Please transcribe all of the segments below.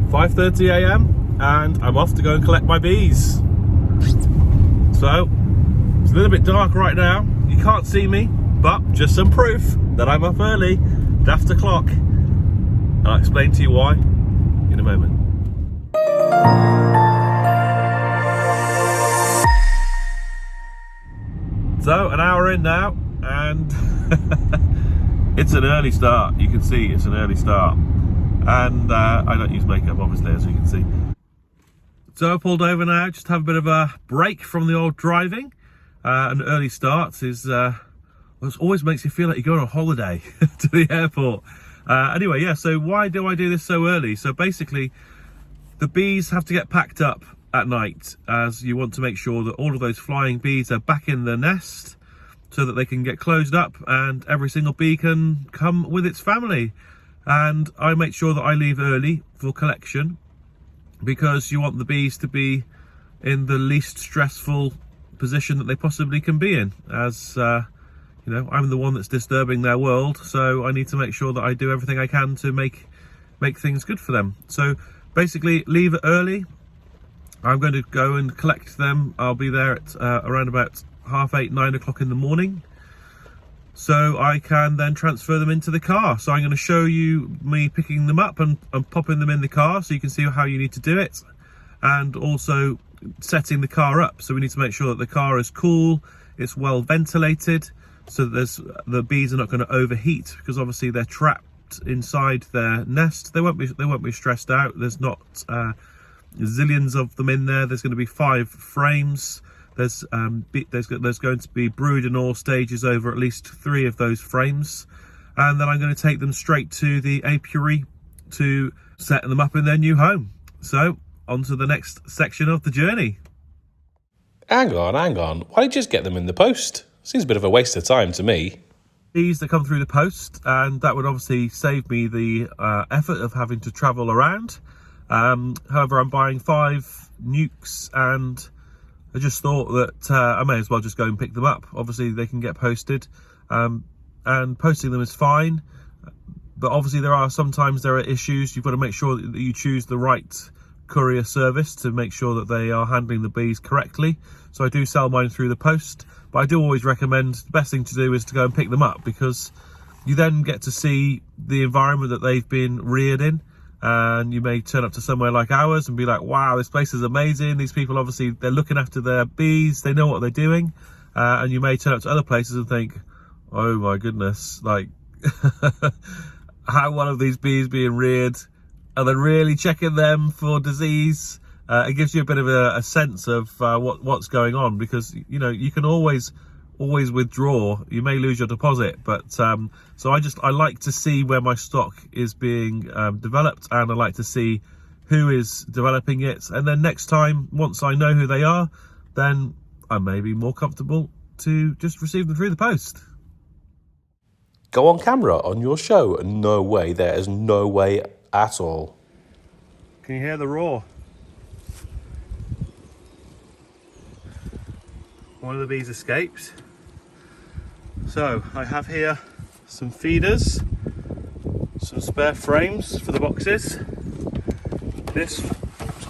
5:30 a.m. and I'm off to go and collect my bees. So it's a little bit dark right now. You can't see me, but just some proof that I'm up early, daft o'clock. And I'll explain to you why in a moment. So an hour in now, and it's an early start. You can see it's an early start, and I don't use makeup obviously, as you can see. So I pulled over now, just have a bit of a break from the old driving. An early start is it always makes you feel like you're going on holiday to the airport. Anyway, yeah, so why do I do this so early? So basically, the bees have to get packed up at night, as you want to make sure that all of those flying bees are back in the nest so that they can get closed up and every single bee can come with its family. And I make sure that I leave early for collection because you want the bees to be in the least stressful position that they possibly can be in, as you know, I'm the one that's disturbing their world, so I need to make sure that I do everything I can to make things good for them. So basically, leave it early. I'm going to go and collect them. I'll be there at around about 8:30, 9 o'clock in the morning, so I can then transfer them into the car. So I'm going to show you me picking them up and popping them in the car, so you can see how you need to do it, and also setting the car up. So we need to make sure that the car is cool, it's well ventilated, so that the bees are not going to overheat, because obviously they're trapped inside their nest. They won't be stressed out. There's not zillions of them in there. There's going to be 5 frames. There's going to be brood in all stages over at least 3 of those frames, and then I'm going to take them straight to the apiary to set them up in their new home. So on to the next section of the journey. Hang on. Why don't you just get them in the post? Seems a bit of a waste of time to me. Bees that come through the post, and that would obviously save me the effort of having to travel around. However, I'm buying 5 nukes, and I just thought that I may as well just go and pick them up. Obviously they can get posted, and posting them is fine, but obviously there are issues. You've got to make sure that you choose the right courier service to make sure that they are handling the bees correctly. So I do sell mine through the post, but I do always recommend the best thing to do is to go and pick them up, because you then get to see the environment that they've been reared in. And you may turn up to somewhere like ours and be like, wow, this place is amazing. These people, obviously, they're looking after their bees. They know what they're doing. And you may turn up to other places and think, oh my goodness, like, how one of these bees being reared? Are they really checking them for disease? It gives you a bit of a sense of what's going on, because, you know, you can always withdraw. You may lose your deposit, but so I like to see where my stock is being developed, and I like to see who is developing it, and then next time, once I know who they are, then I may be more comfortable to just receive them through the post. Go on camera on your show? No way. There is no way at all. Can you hear the roar? One of the bees escaped. So I have here some feeders, some spare frames for the boxes. This is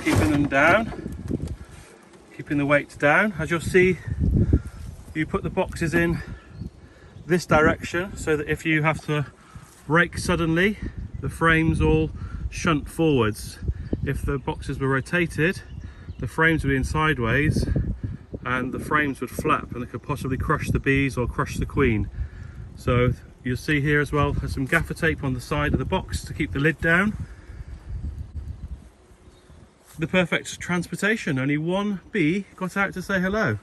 keeping them down, keeping the weight down. As you'll see, you put the boxes in this direction so that if you have to brake suddenly, the frames all shunt forwards. If the boxes were rotated, the frames would be in sideways, and the frames would flap, and they could possibly crush the bees or crush the queen. So you'll see here as well, there's some gaffer tape on the side of the box to keep the lid down. The perfect transportation. Only one bee got out to say hello,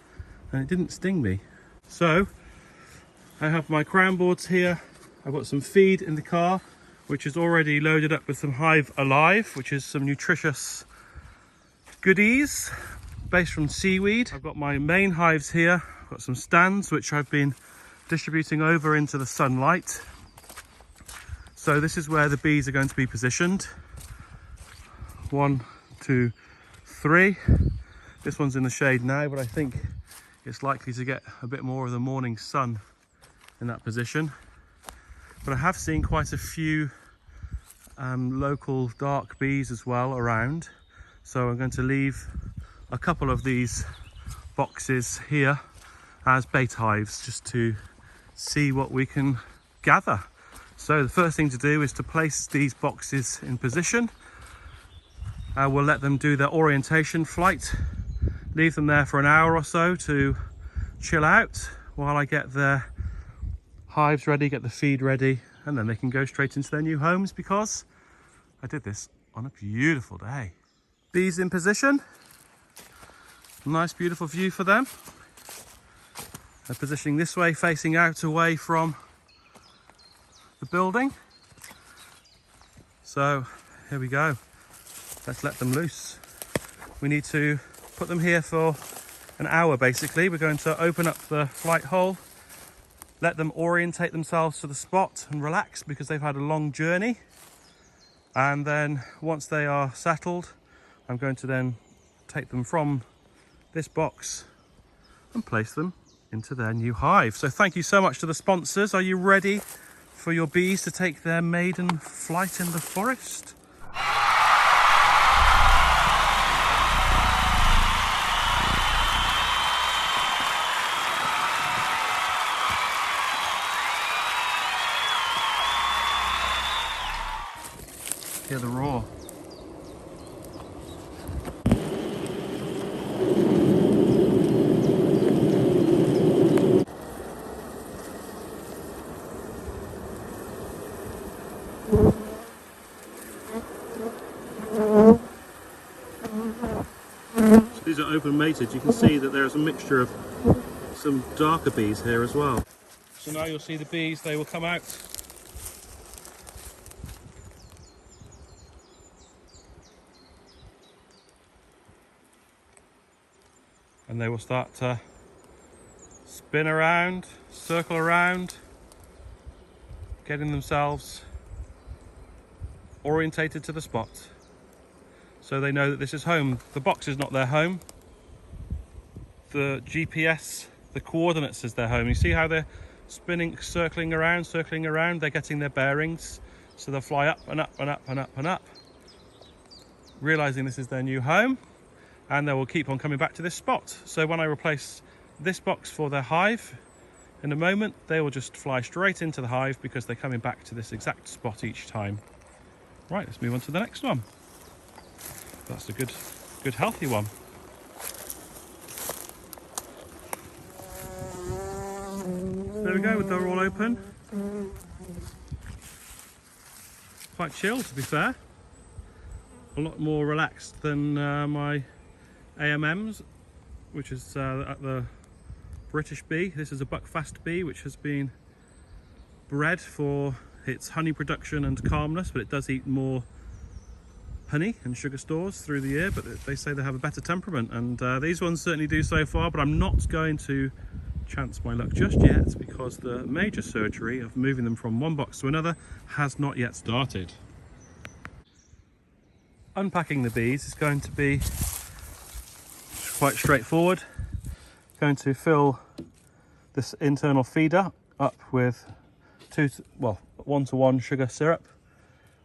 and it didn't sting me. So I have my crown boards here. I've got some feed in the car, which is already loaded up with some Hive Alive, which is some nutritious goodies based from seaweed. I've got my main hives here. I've got some stands which I've been distributing over into the sunlight. So this is where the bees are going to be positioned. 1, 2, 3. This one's in the shade now, but I think it's likely to get a bit more of the morning sun in that position. But I have seen quite a few local dark bees as well around. So I'm going to leave a couple of these boxes here as bait hives just to see what we can gather. So the first thing to do is to place these boxes in position. We'll let them do their orientation flight, leave them there for an hour or so to chill out while I get their hives ready, get the feed ready, and then they can go straight into their new homes because I did this on a beautiful day. Bees in position. Nice beautiful view for them. They're positioning this way, facing out away from the building. So here we go. Let's let them loose. We need to put them here for an hour basically. We're going to open up the flight hole, let them orientate themselves to the spot and relax because they've had a long journey. And then once they are settled, I'm going to then take them from this box and place them into their new hive. So thank you so much to the sponsors. Are you ready for your bees to take their maiden flight in the forest? Hear the roar. So these are open mated. You can see that there's a mixture of some darker bees here as well. So now you'll see the bees, they will come out. And they will start to spin around, circle around, getting themselves orientated to the spot. So they know that this is home. The box is not their home. The GPS, the coordinates is their home. You see how they're spinning, circling around, they're getting their bearings. So they'll fly up and up and up and up and up, realizing this is their new home, and they will keep on coming back to this spot. So when I replace this box for their hive in a moment, they will just fly straight into the hive because they're coming back to this exact spot each time. Right, let's move on to the next one. That's a good healthy one. There we go, they're all open. Quite chill, to be fair. A lot more relaxed than my AMMs, which is at the British bee. This is a buckfast bee which has been bred for its honey production and calmness, but it does eat more honey and sugar stores through the year, but they say they have a better temperament, and these ones certainly do so far. But I'm not going to chance my luck just yet because the major surgery of moving them from one box to another has not yet started. Unpacking the bees is going to be quite straightforward. Going to fill this internal feeder up with 1-to-1 sugar syrup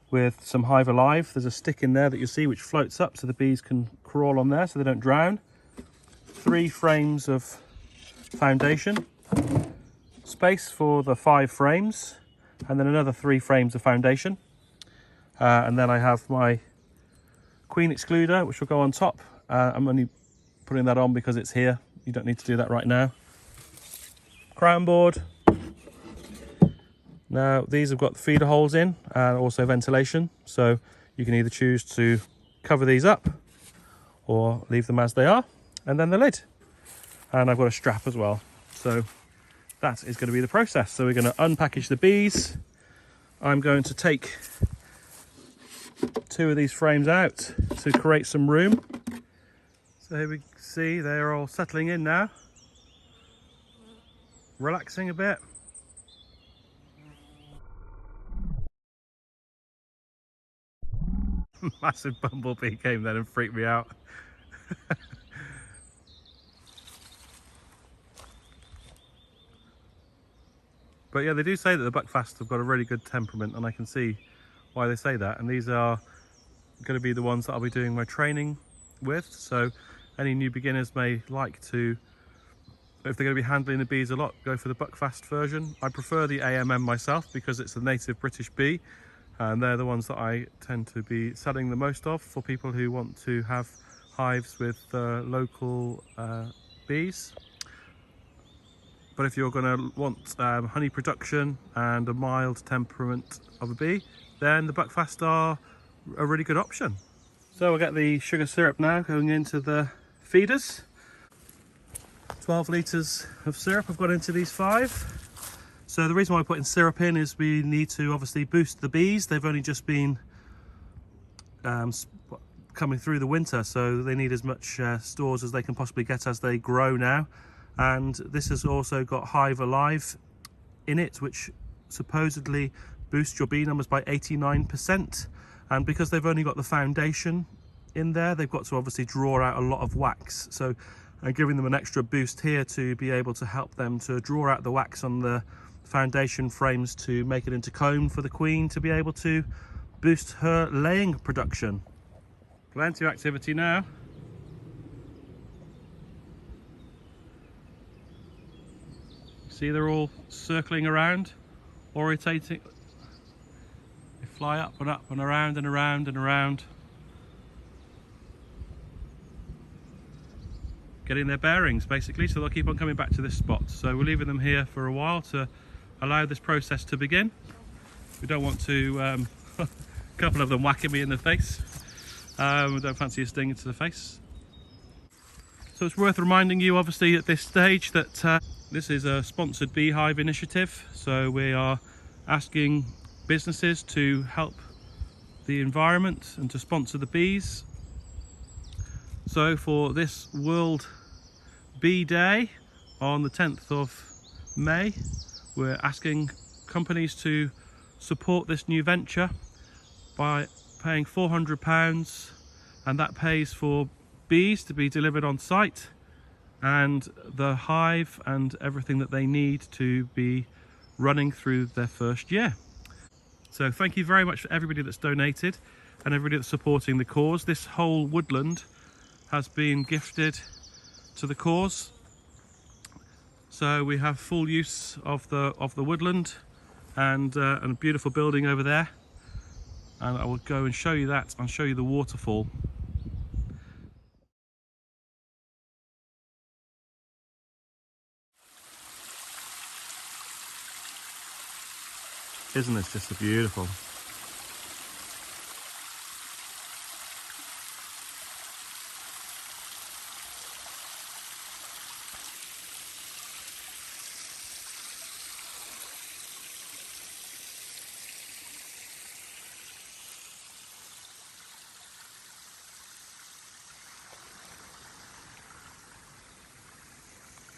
with some Hive Alive. There's a stick in there that you see which floats up so the bees can crawl on there so they don't drown. 3 frames of foundation, space for the 5 frames, and then another 3 frames of foundation. And then I have my queen excluder which will go on top. I'm only putting that on because it's here. You don't need to do that right now. Crown board. Now these have got the feeder holes in and also ventilation, so you can either choose to cover these up or leave them as they are, and then the lid. And I've got a strap as well, so that is going to be the process. So we're going to unpackage the bees. I'm going to take 2 of these frames out to create some room. So here we see they're all settling in now, relaxing a bit. Massive bumblebee came then and freaked me out. But yeah, they do say that the buckfast have got a really good temperament, and I can see why they say that. And these are going to be the ones that I'll be doing my training with. So any new beginners may like to, if they're going to be handling the bees a lot, go for the Buckfast version. I prefer the AMM myself because it's a native British bee, and they're the ones that I tend to be selling the most of for people who want to have hives with local bees. But if you're going to want honey production and a mild temperament of a bee, then the Buckfast are a really good option. So we'll get the sugar syrup now going into the feeders. 12 litres of syrup I've got into these 5. So the reason why I'm putting syrup in is we need to obviously boost the bees. They've only just been coming through the winter, so they need as much stores as they can possibly get as they grow now. And this has also got Hive Alive in it, which supposedly boosts your bee numbers by 89%. And because they've only got the foundation in there, they've got to obviously draw out a lot of wax. So I'm giving them an extra boost here to be able to help them to draw out the wax on the foundation frames to make it into comb for the queen to be able to boost her laying production. Plenty of activity now. See, they're all circling around, orientating. They fly up and up and around and around and around, getting their bearings basically, so they'll keep on coming back to this spot. So we're leaving them here for a while to allow this process to begin. We don't want to, a couple of them whacking me in the face. We don't fancy a sting to the face. So it's worth reminding you obviously at this stage that this is a sponsored beehive initiative, so we are asking businesses to help the environment and to sponsor the bees. So for this World Bee Day on the 10th of May, we're asking companies to support this new venture by paying £400, and that pays for bees to be delivered on site and the hive and everything that they need to be running through their first year. So thank you very much for everybody that's donated and everybody that's supporting the cause. This whole woodland has been gifted to the cause, so we have full use of the woodland and a beautiful building over there, and I will go and show you that. I'll show you the waterfall. Isn't this just beautiful?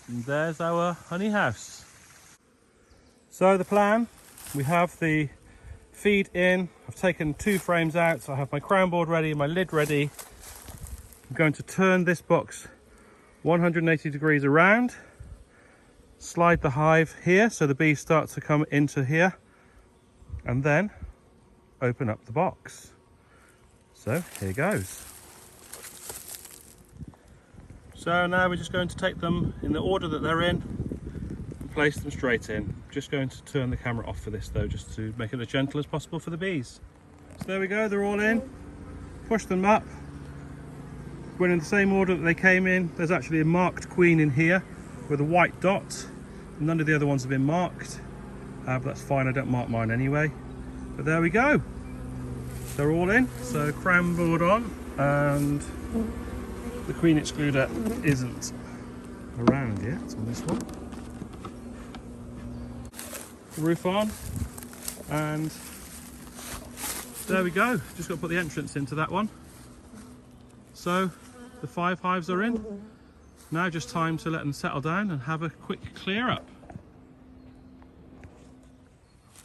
And there's our honey house. So the plan, we have the feed in. I've taken 2 frames out, so I have my crown board ready, my lid ready. I'm going to turn this box 180 degrees around, slide the hive here so the bees start to come into here, and then open up the box. So here goes. So now we're just going to take them in the order that they're in and place them straight in. Just going to turn the camera off for this though, just to make it as gentle as possible for the bees. So there we go, they're all in. Push them up. Went in the same order that they came in. There's actually a marked queen in here with a white dot. None of the other ones have been marked, but that's fine, I don't mark mine anyway. But there we go. They're all in, so crown board on, and the queen excluder isn't around yet on this one. Roof on, and there we go. Just got to put the entrance into that one. So the 5 hives are in. Now just time to let them settle down and have a quick clear up.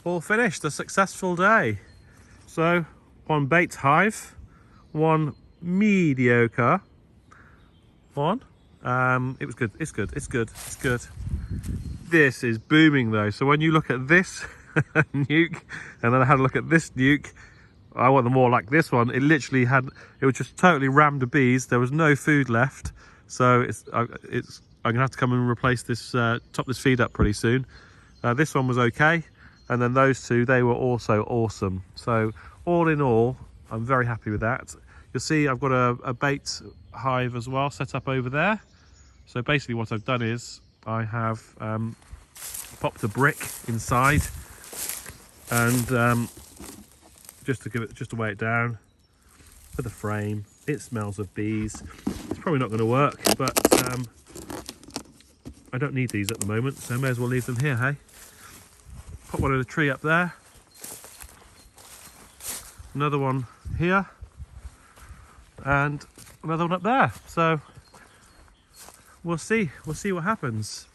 All finished, a successful day. So 1 baked hive, 1 mediocre one. It was good, it's good, it's good, it's good. This is booming though, so when you look at this nuke and then I had a look at this nuke, I want them more like this one. It literally had, it was just totally rammed with bees. There was no food left. So I'm gonna have to come and replace this, top this feed up pretty soon. This one was okay. And then those two, they were also awesome. So all in all, I'm very happy with that. You'll see I've got a bait hive as well set up over there. So basically what I've done is I have popped a brick inside and just to weigh it down for the frame. It smells of bees. It's probably not going to work, but I don't need these at the moment, so I may as well leave them here, hey? Put one in the tree up there, another one here, and another one up there. So we'll see what happens.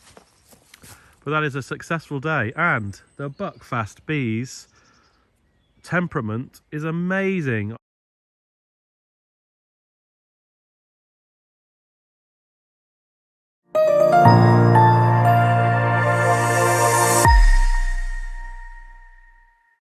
But that is a successful day, and the buckfast bees temperament is amazing.